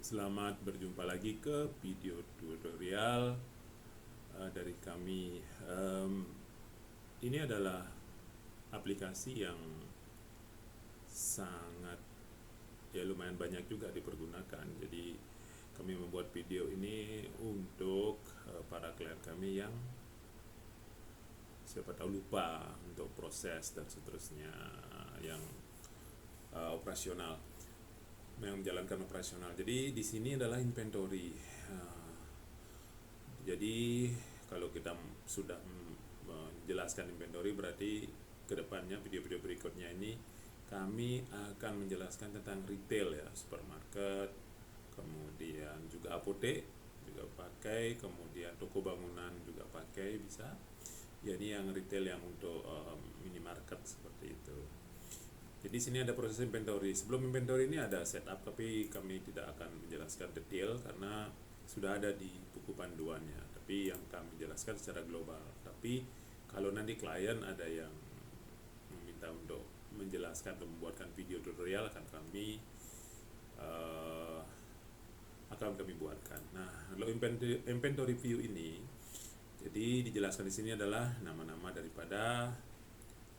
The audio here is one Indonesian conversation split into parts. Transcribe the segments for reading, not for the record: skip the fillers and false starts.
Selamat berjumpa lagi ke video tutorial dari kami. Ini adalah aplikasi yang sangat lumayan banyak juga dipergunakan. Jadi kami membuat video ini untuk para klien kami yang siapa tahu lupa untuk proses dan seterusnya yang operasional, yang menjalankan operasional. Jadi di sini adalah inventory. Jadi kalau kita sudah menjelaskan inventory, berarti kedepannya video-video berikutnya ini kami akan menjelaskan tentang retail ya, supermarket, kemudian juga apotek juga pakai, kemudian toko bangunan juga pakai bisa. Jadi yang retail yang untuk minimarket seperti itu. Jadi sini ada proses inventory. Sebelum inventory ini ada setup, tapi kami tidak akan menjelaskan detail karena sudah ada di buku panduannya. Tapi yang kami jelaskan secara global. Tapi kalau nanti klien ada yang meminta untuk menjelaskan atau membuatkan video tutorial, akan kami buatkan. Nah, kalau inventory view ini, jadi dijelaskan di sini adalah nama-nama daripada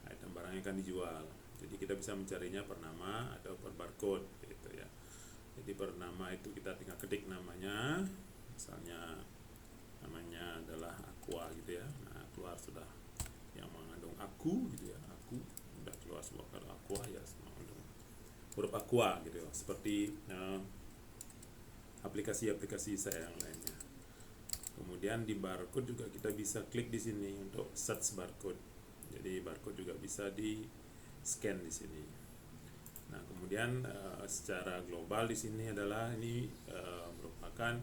item barang yang akan dijual. Jadi kita bisa mencarinya per nama atau per barcode gitu ya. Jadi per nama itu kita tinggal ketik namanya, misalnya namanya adalah Aqua gitu ya. Nah, keluar sudah yang mengandung aku gitu ya. Aku udah keluar sebuah kata Aqua ya, mengandung huruf Aqua gitu ya. Seperti aplikasi-aplikasi saya yang lainnya. Kemudian di barcode juga kita bisa klik di sini untuk search barcode. Jadi barcode juga bisa di scan di sini. Nah, kemudian secara global di sini adalah ini merupakan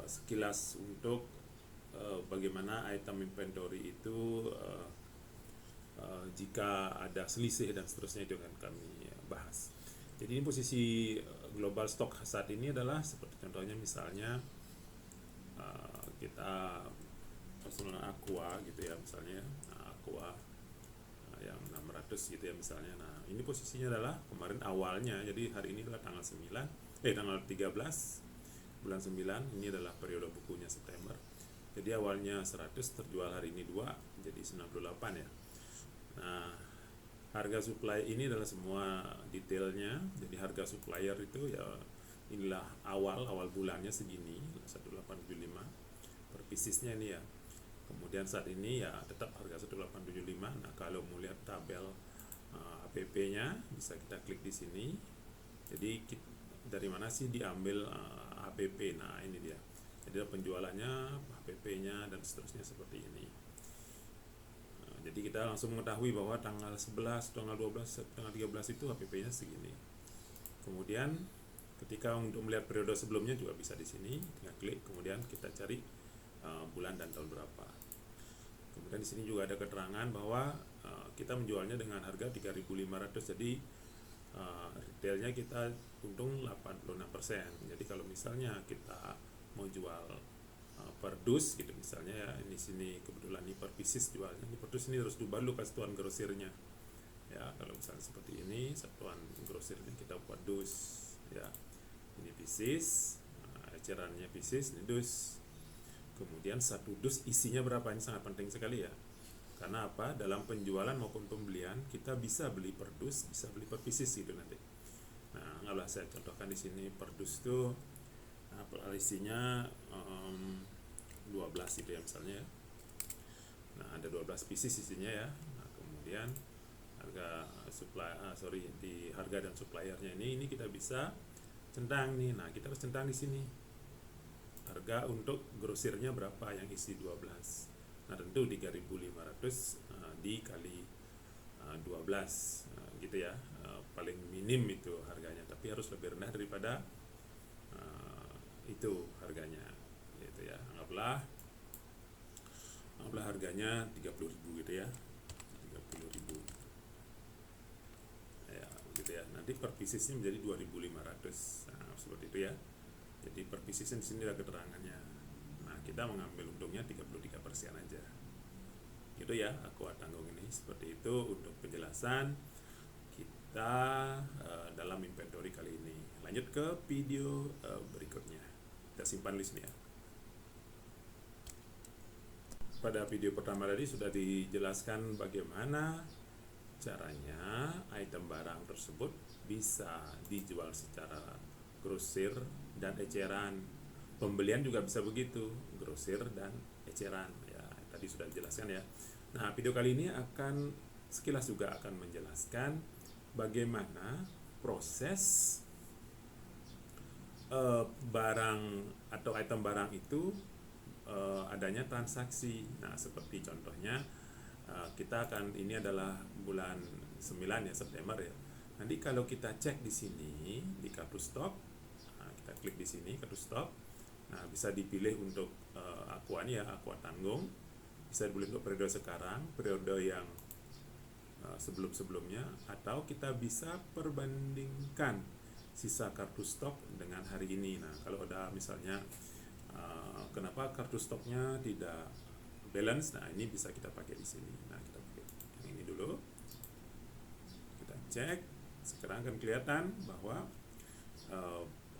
sekilas untuk bagaimana item inventory itu jika ada selisih dan seterusnya, itu akan kami bahas. Jadi ini posisi global stok saat ini adalah seperti contohnya misalnya kita personal Aqua gitu ya, misalnya Aqua yang 600 gitu ya misalnya. Nah, ini posisinya adalah kemarin awalnya, jadi hari ini adalah tanggal 13 bulan 9, ini adalah periode bukunya September. Jadi awalnya 100, terjual hari ini 2, jadi 98 ya. Nah, harga supply ini adalah semua detailnya. Jadi harga supplier itu ya inilah awal bulannya segini 1875 per piecesnya ini ya. Kemudian saat ini ya tetap harga 1875. Nah, kalau mau lihat tabel APP-nya bisa kita klik di sini. Jadi dari mana sih diambil APP? Nah, ini dia. Jadi penjualannya, APP-nya dan seterusnya seperti ini. Jadi kita langsung mengetahui bahwa tanggal 11, tanggal 12, tanggal 13 itu APP-nya segini. Kemudian ketika untuk melihat periode sebelumnya juga bisa di sini, tinggal klik, kemudian kita cari bulan dan tahun berapa. Kemudian di sini juga ada keterangan bahwa kita menjualnya dengan harga 3.500. Jadi retailnya kita untung 86%. Jadi kalau misalnya kita mau jual per dus gitu misalnya ya, ini sini kebetulan ini per pieces jualnya, ini per dus ini harus diubah dulu satuan grosirnya ya. Kalau misalnya seperti ini satuan grosirnya kita buat dus ya, ini pieces, ecerannya pieces, ini dus. Kemudian satu dus isinya berapa, ini sangat penting sekali ya, karena apa, dalam penjualan maupun pembelian kita bisa beli per dus, bisa beli per pieces gitu nanti. Nah, kalau saya contohkan di sini per dus itu isinya 12 itu ya misalnya. Nah, ada 12 pieces isinya ya. Nah, kemudian harga di harga dan suppliernya ini kita bisa centang nih. Nah, kita harus centang di sini harga untuk grosirnya berapa yang isi 12. Nah, tentu 3.500 dikali 12 gitu ya, paling minim itu harganya, tapi harus lebih rendah daripada itu harganya gitu ya. Anggaplah harganya 30.000 gitu ya, 30.000 ya gitu ya. Nanti per piecesnya menjadi 2.500. Nah, seperti itu ya. Jadi per piecesnya di sini ada keterangannya. Nah, kita mengambil untungnya 33% aja gitu ya. Aqua Tanggung ini seperti itu untuk penjelasan kita dalam inventory kali ini. lanjut ke video berikutnya. Kita simpan di sini ya. Pada video pertama tadi sudah dijelaskan bagaimana caranya item barang tersebut bisa dijual secara grosir dan eceran. Pembelian juga bisa begitu, grosir dan eceran ya, tadi sudah dijelaskan ya. Nah, video kali ini akan sekilas juga akan menjelaskan bagaimana proses barang atau item barang itu adanya transaksi. Nah, seperti contohnya kita akan, ini adalah bulan 9 ya, September ya. Nanti kalau kita cek di sini di kartu stok, nah, kita klik di sini kartu stok. Nah, bisa dipilih untuk aqua nih ya, aqua tanggung. Bisa dipilih untuk periode sekarang, periode yang sebelum-sebelumnya, atau kita bisa perbandingkan sisa kartu stok dengan hari ini. Nah, kalau ada misalnya kenapa kartu stoknya tidak balance, nah ini bisa kita pakai di sini. Nah, kita pakai yang ini dulu, kita cek. Sekarang akan kelihatan bahwa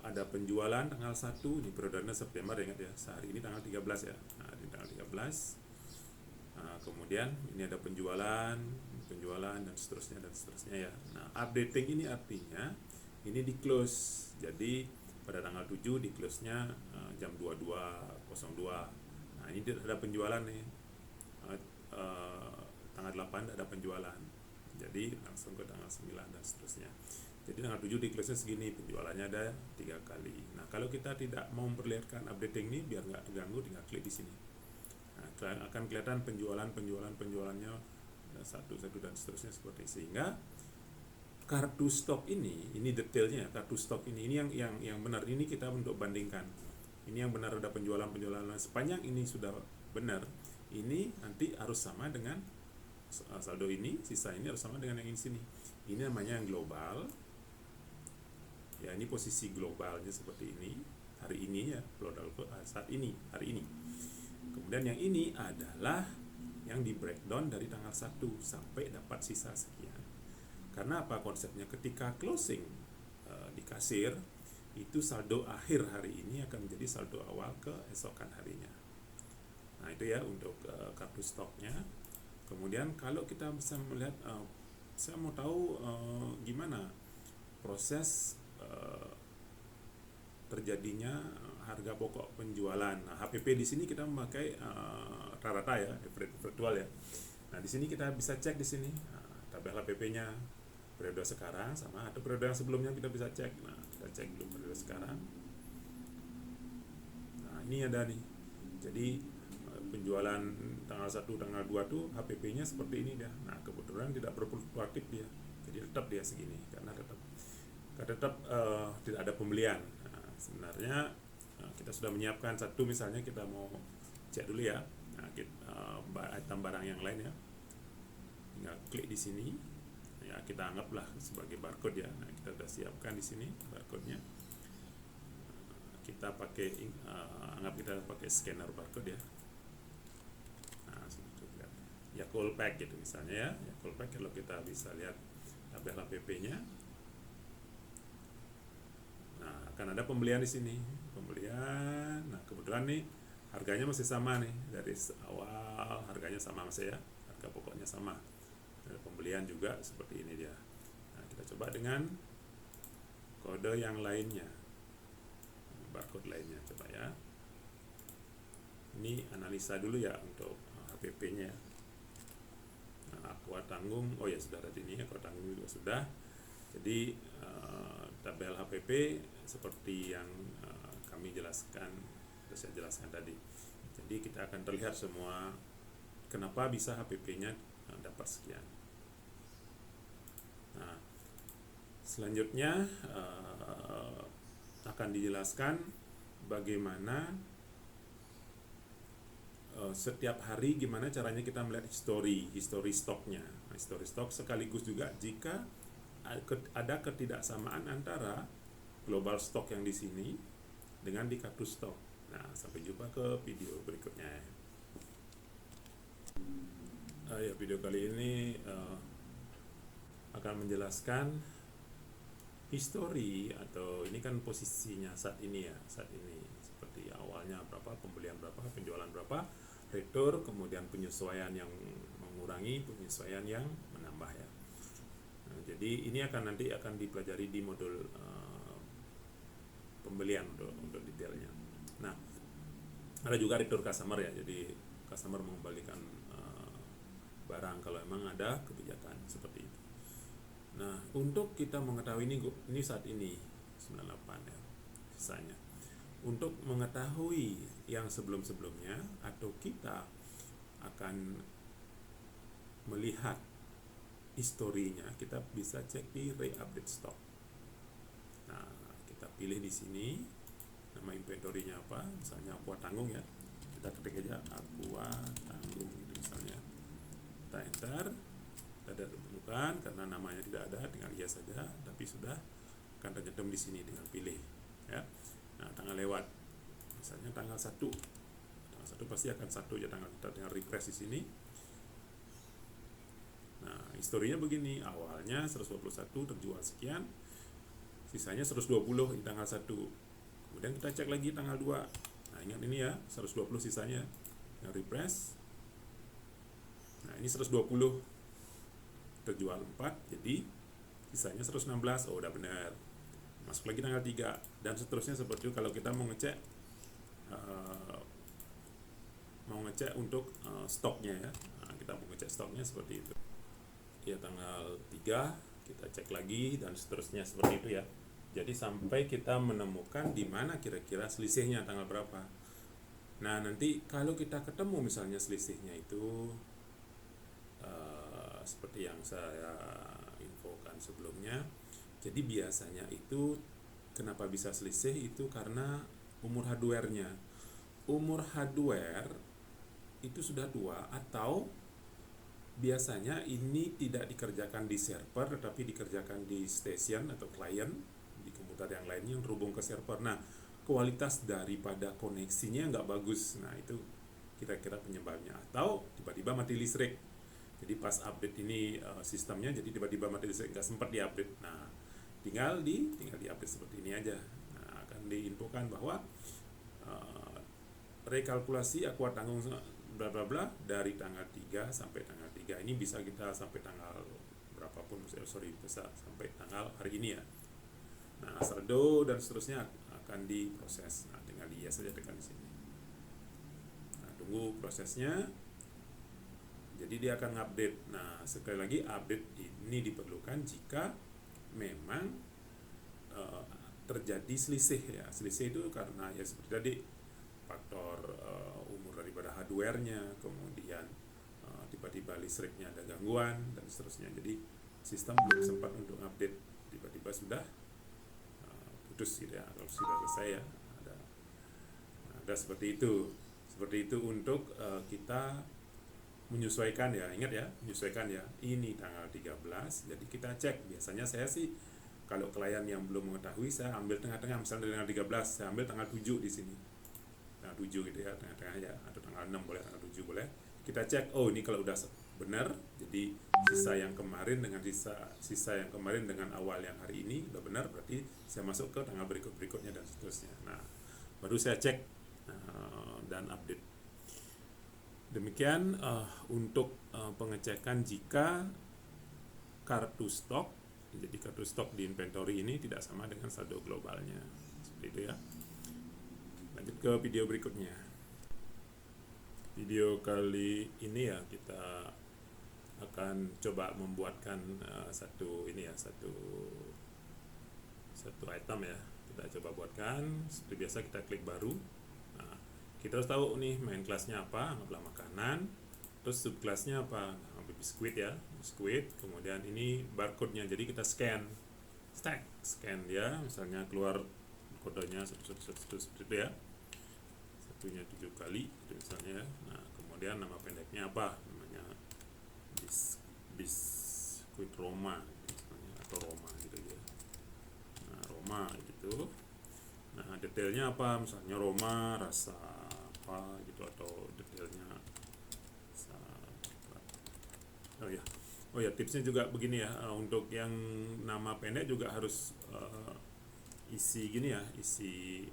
ada penjualan tanggal 1, ini periodenya September, ingat ya, sehari ini tanggal 13 ya. Nah, di tanggal 13 kemudian ini ada penjualan dan seterusnya ya. Nah, updating ini artinya ini di close. Jadi pada tanggal 7 di close-nya jam 22.02. Nah, ini ada penjualan nih. Tanggal 8 ada penjualan. Jadi langsung ke tanggal 9 dan seterusnya. Jadi tanggal 7 di close-nya segini, penjualannya ada 3 kali. Nah, kalau kita tidak mau memperlihatkan updating ini biar nggak terganggu, tinggal klik di sini. Nah, akan kelihatan penjualannya satu dan seterusnya seperti ini. Sehingga kartu stok ini detailnya, kartu stok ini yang benar, ini kita untuk bandingkan. Ini yang benar, ada penjualan sepanjang ini sudah benar, ini nanti harus sama dengan saldo ini, sisa ini harus sama dengan yang ini sini. Ini namanya yang global. Ya, ini posisi globalnya seperti ini hari ini ya, saat ini, hari ini. Kemudian yang ini adalah yang di breakdown dari tanggal 1 sampai dapat sisa sekian. Karena apa konsepnya? Ketika closing di kasir, itu saldo akhir hari ini akan menjadi saldo awal keesokan harinya. Nah, itu ya untuk kartu stoknya. Kemudian kalau kita bisa melihat, saya mau tahu gimana proses terjadinya harga pokok penjualan. Nah, HPP di sini kita memakai rata-rata ya, virtual ya. Nah, di sini kita bisa cek di sini tabel HPP-nya periode sekarang sama atau periode yang sebelumnya, kita bisa cek. Nah, kita cek dulu periode sekarang. Nah, ini ada nih. Jadi penjualan tanggal 1, tanggal 2 tuh HPP-nya seperti ini dah. Nah, kebetulan tidak berfluktuatif dia. Jadi tetap dia segini karena tetap tidak ada pembelian. Nah, sebenarnya kita sudah menyiapkan satu, misalnya kita mau cek dulu ya. Nah, item barang yang lain ya. Tinggal klik di sini. Ya, kita anggaplah sebagai barcode ya. Nah, kita sudah siapkan di sini barcode-nya. Kita pakai anggap kita pakai scanner barcode ya. Nah, Yakult Pack gitu misalnya ya. Yakult Pack, kalau kita bisa lihat tabel HPP-nya. Nah, akan ada pembelian di sini. Pembelian. Nah, kebetulan nih harganya masih sama nih, dari awal harganya sama masih ya. Harga pokoknya sama. Dan pembelian juga seperti ini dia. Nah, kita coba dengan kode yang lainnya. Barcode lainnya coba ya. Ini analisa dulu ya untuk HPP-nya. Nah, aqua tanggung, oh ya sudah tadi ini aqua tanggung juga sudah. Jadi tabel HPP seperti yang kami jelaskan, saya jelaskan tadi. Jadi kita akan terlihat semua kenapa bisa HPP-nya dapat sekian. Nah, selanjutnya akan dijelaskan bagaimana setiap hari gimana caranya kita melihat history stoknya. Nah, history stok sekaligus juga jika ada ketidaksamaan antara global stok yang di sini dengan di kartu stok. Nah, sampai jumpa ke video berikutnya. Ya, video kali ini akan menjelaskan history atau ini kan posisinya saat ini ya, saat ini seperti awalnya berapa, pembelian berapa, penjualan berapa, retur, kemudian penyesuaian yang mengurangi, penyesuaian yang menambah ya. Nah, jadi ini nanti akan dipelajari di modul pembelian untuk detailnya. Nah, ada juga retur customer ya, jadi customer mengembalikan barang kalau memang ada kebijakan seperti itu. Nah, untuk kita mengetahui ini saat ini 98 ya sisanya. Untuk mengetahui yang sebelum-sebelumnya atau kita akan melihat historinya, kita bisa cek di re-update stock. Nah, kita pilih di sini nama inventory-nya apa, misalnya Aqua Tanggung ya. Kita ketik aja Aqua Tanggung gitu misalnya. Kita enter, tidak ditemukan karena namanya tidak ada, tinggal iya saja, tapi sudah akan tercantum di sini, tinggal pilih ya. Nah, tanggal lewat misalnya tanggal 1 pasti akan 1 ya tanggal, kita tinggal refresh di sini. Nah, historinya begini, awalnya 121 terjual sekian, sisanya 120 di tanggal 1. Kemudian kita cek lagi tanggal 2. Nah, ingat ini ya, 120 sisanya. Yang refresh. Nah, ini 120 terjual 4, jadi sisanya 116. Oh, udah benar. Masuk lagi tanggal 3 dan seterusnya seperti itu. Kalau kita mau ngecek untuk stoknya ya. Nah, kita mau ngecek stoknya seperti itu. Ya, tanggal 3 kita cek lagi dan seterusnya seperti itu ya. Jadi sampai kita menemukan di mana kira-kira selisihnya tanggal berapa. Nah, nanti kalau kita ketemu misalnya selisihnya itu seperti yang saya infokan sebelumnya. Jadi biasanya itu kenapa bisa selisih itu karena umur hardware-nya. Umur hardware itu sudah tua atau biasanya ini tidak dikerjakan di server tetapi dikerjakan di station atau klien di komputer yang lainnya yang terhubung ke server. Nah, kualitas daripada koneksinya nggak bagus. Nah, itu kira-kira penyebabnya. Atau tiba-tiba mati listrik. Jadi pas update ini sistemnya jadi tiba-tiba mati listrik, nggak sempat diupdate. Nah, tinggal diupdate seperti ini aja. Nah, akan diinfokan bahwa rekalkulasi Aqua Tanggung bla bla bla dari tanggal 3 sampai tanggal 3 ini bisa kita sampai tanggal berapapun, bisa sampai tanggal hari ini ya. Nah, saldo dan seterusnya akan diproses. Nah, tinggal iya saja tekan di sini. Nah, tunggu prosesnya. Jadi dia akan update. Nah, sekali lagi update ini diperlukan jika memang terjadi selisih ya. Selisih itu karena ya seperti tadi faktor umur daripada hardware-nya, kemudian tiba-tiba listriknya ada gangguan dan seterusnya. Jadi sistem belum sempat untuk update, tiba-tiba sudah putus gitu ya, atau sudah selesai ya. Ada seperti itu. Seperti itu untuk kita menyesuaikan ya, ingat ya, menyesuaikan ya. Ini tanggal 13, jadi kita cek. Biasanya saya sih kalau klien yang belum mengetahui, saya ambil tengah-tengah, misalnya dari tanggal 13, saya ambil tanggal 7 di sini. Tanggal 7 gitu ya, tengah-tengah ya, atau tanggal 6 boleh, tanggal 7 boleh. Kita cek, oh ini kalau udah benar, jadi sisa yang kemarin dengan sisa yang kemarin dengan awal yang hari ini udah benar, berarti saya masuk ke tanggal berikutnya dan seterusnya. Nah, baru saya cek dan update. Demikian untuk pengecekan jika kartu stok. Jadi kartu stok di inventory ini tidak sama dengan saldo globalnya. Seperti itu ya. Lanjut ke video berikutnya. Video kali ini ya kita akan coba membuatkan satu item ya. Kita coba buatkan. Seperti biasa kita klik baru. Nah, kita harus tahu nih main kelasnya apa, anggaplah makanan, terus subkelasnya apa, biskuit ya, biskuit, kemudian ini barcode-nya, jadi kita scan dia, misalnya keluar kodenya seperti itu ya, satunya 7 kali itu misalnya. Nah, kemudian nama pendeknya apa, namanya biskuit Roma misalnya, atau Roma gitu ya. Nah, Roma gitu. Nah, detailnya apa, misalnya Roma rasa apa gitu, atau detailnya oh ya, Oh ya, tipsnya juga begini ya, untuk yang nama pendek juga harus isi gini ya, isi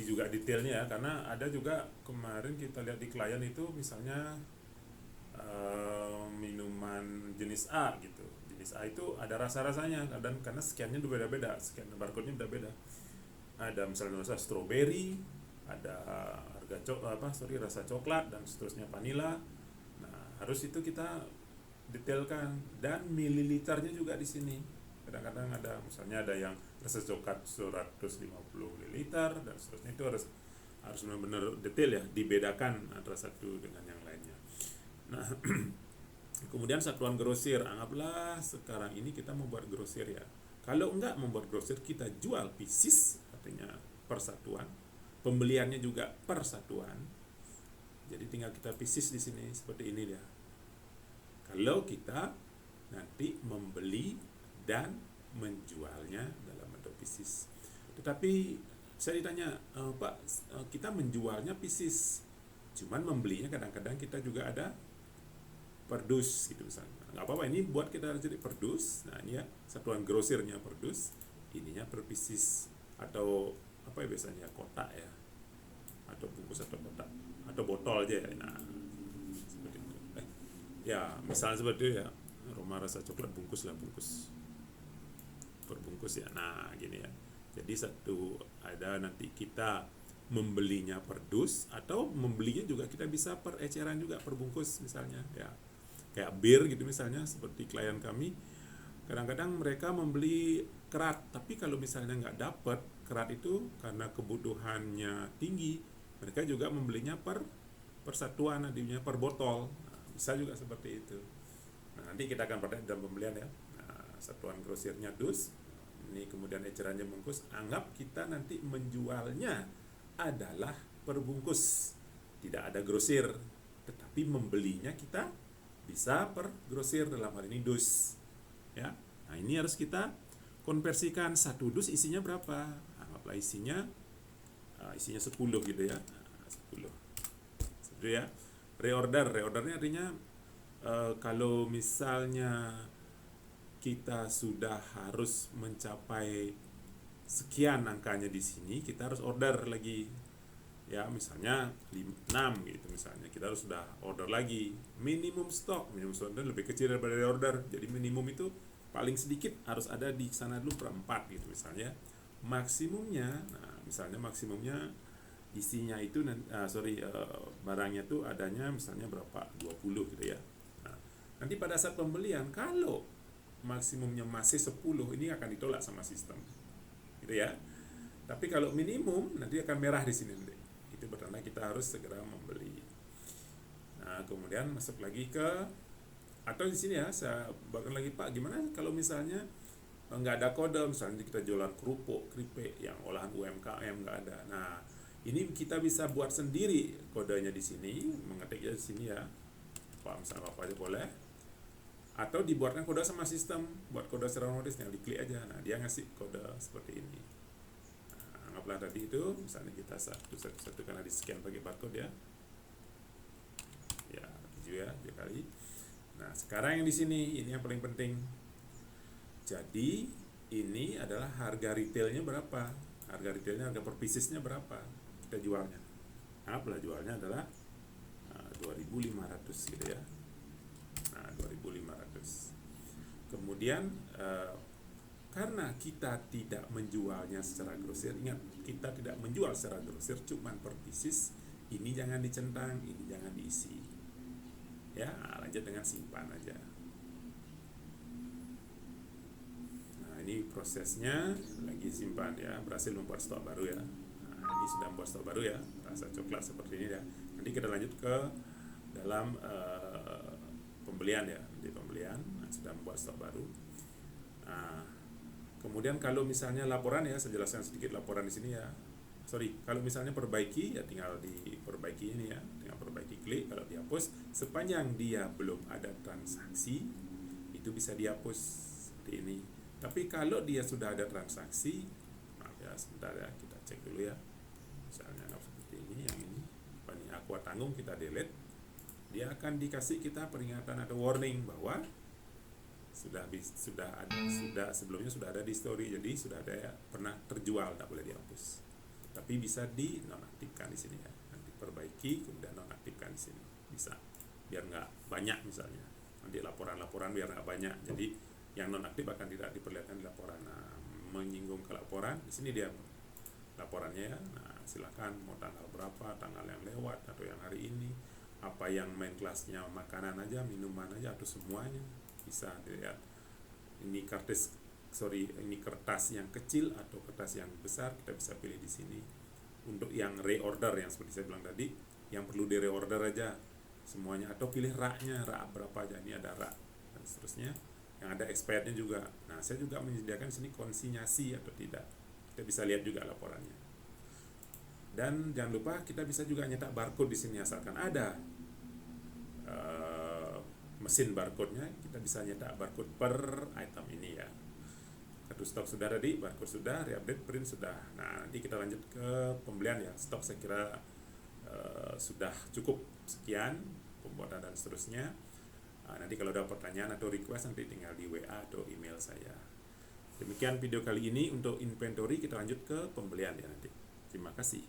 juga detailnya ya, karena ada juga kemarin kita lihat di klien itu misalnya minuman jenis A gitu. Jenis A itu ada rasa-rasanya, dan karena scannya berbeda-beda, scan barcode-nya beda-beda. Ada misalnya rasa strawberry, ada rasa coklat dan seterusnya, vanilla. Nah, harus itu kita detailkan, dan mililiternya juga di sini. Kadang-kadang ada misalnya ada yang rasa coklat 150 ml dan seterusnya, itu harus benar-benar detail ya, dibedakan antara satu dengan yang lainnya. Nah, kemudian satuan grosir, anggaplah sekarang ini kita membuat grosir ya. Kalau enggak membuat grosir, kita jual pieces, artinya persatuan. Pembeliannya juga persatuan. Jadi tinggal kita pieces di sini seperti ini ya. Kalau kita nanti membeli dan menjualnya dalam bentuk pieces. Tetapi saya ditanya, Pak, kita menjualnya pieces, cuman membelinya kadang-kadang kita juga ada per dus gitu misalnya. Nggak apa-apa, ini buat kita jadi per dus. Nah ini ya satuan grosirnya per dus, ininya per pieces, atau apa ya biasanya, kotak ya, atau bungkus atau kotak atau botol aja ya. Nah seperti itu. Ya misalnya seperti itu ya, Roma rasa coklat bungkus lah, bungkus per bungkus ya. Nah gini ya, jadi satu ada nanti kita membelinya per dus, atau membelinya juga kita bisa per eceran juga, per bungkus misalnya ya. Kayak bir gitu misalnya, seperti klien kami, kadang-kadang mereka membeli kerat, tapi kalau misalnya nggak dapat kerat itu karena kebutuhannya tinggi, mereka juga membelinya per persatuan, nantinya per botol. Nah, bisa juga seperti itu. Nah, nanti kita akan praktek dalam pembelian ya. Nah, satuan grosirnya dus, ini kemudian ecerannya bungkus. Anggap kita nanti menjualnya adalah per bungkus, tidak ada grosir, tetapi membelinya kita bisa per grosir, dalam hal ini dus ya. Nah ini harus kita konversikan, satu dus isinya berapa, anggaplah isinya 10 gitu ya. 10 itu ya. Reordernya artinya kalau misalnya kita sudah harus mencapai sekian angkanya di sini, kita harus order lagi ya, misalnya 6 gitu misalnya, kita harus sudah order lagi. Minimum stok lebih kecil daripada order, jadi minimum itu paling sedikit harus ada di sana dulu per 4 gitu misalnya. Maksimumnya, nah misalnya maksimumnya isinya itu barangnya tuh adanya misalnya berapa, 20 gitu ya. Nah, nanti pada saat pembelian, kalau maksimumnya masih 10, ini akan ditolak sama sistem gitu ya. Tapi kalau minimum nanti akan merah di sini nanti. Itu bertanda kita harus segera membeli. Nah, kemudian masuk lagi ke, atau di sini ya saya bahkan lagi, Pak, gimana kalau misalnya nggak ada kode, misalnya kita jualan kerupuk, keripik yang olahan UMKM nggak ada. Nah, ini kita bisa buat sendiri kodenya di sini, mengetiknya di sini ya. Pak, misalnya apa aja boleh. Atau dibuatkan kode sama sistem, buat kode secara otomatis, yang diklik aja. Nah, dia ngasih kode seperti ini. Anggaplah tadi itu misalnya kita satu karena di scan pakai barcode ya 7 ya, 2 kali. Nah sekarang yang di sini ini yang paling penting. Jadi ini adalah harga retailnya berapa, harga per piecesnya berapa kita jualnya. Anggaplah jualnya adalah 2.500 gitu ya. Nah 2.500. Kemudian karena kita tidak menjualnya secara grosir, ingat kita tidak menjual secara grosir, cuman per pieces, ini jangan dicentang, ini jangan diisi ya. Lanjut dengan simpan aja. Nah ini prosesnya lagi simpan ya, berhasil membuat stok baru ya. Nah ini sudah membuat stok baru ya, rasa coklat seperti ini ya. Nanti kita lanjut ke dalam pembelian ya, di pembelian. Nah, sudah membuat stok baru. Nah kemudian kalau misalnya laporan ya, saya jelaskan sedikit laporan di sini ya. Kalau misalnya perbaiki ya, tinggal diperbaiki ini ya, tinggal perbaiki, klik. Kalau dihapus, sepanjang dia belum ada transaksi, itu bisa dihapus seperti ini. Tapi kalau dia sudah ada transaksi, maaf ya, sebentar ya, kita cek dulu ya. Misalnya seperti ini, yang ini, Aqua Tanggung kita delete. dia akan dikasih kita peringatan atau warning bahwa sebelumnya sudah ada di story, jadi sudah ada ya, pernah terjual, tak boleh dihapus. Tapi bisa dinonaktifkan di sini ya, nanti perbaiki kemudian nonaktifkan di sini bisa, biar nggak banyak misalnya nanti laporan biar nggak banyak, jadi yang nonaktif akan tidak diperlihatkan di laporan. Nah, menyinggung ke laporan, di sini dia laporannya ya. Nah, silakan mau tanggal berapa, tanggal yang lewat atau yang hari ini, apa yang main kelasnya makanan aja, minuman aja atau semuanya bisa dilihat. Ini kertas yang kecil atau kertas yang besar, kita bisa pilih di sini. Untuk yang reorder yang seperti saya bilang tadi, yang perlu di reorder aja semuanya, atau pilih raknya, rak berapa aja, ini ada rak dan seterusnya. Yang ada expirednya juga. Nah, saya juga menyediakan di sini konsinyasi atau tidak, kita bisa lihat juga laporannya. Dan jangan lupa kita bisa juga nyetak barcode di sini, asalkan ada mesin barcode-nya, kita bisa nyetak barcode per item ini ya. Kartu stok sudah tadi, barcode sudah, reupdate, print sudah. Nah, nanti kita lanjut ke pembelian ya. Stok saya kira sudah cukup sekian pembuatan dan seterusnya. Nanti kalau ada pertanyaan atau request nanti tinggal di WA atau email saya. Demikian video kali ini untuk inventory, kita lanjut ke pembelian ya nanti. Terima kasih.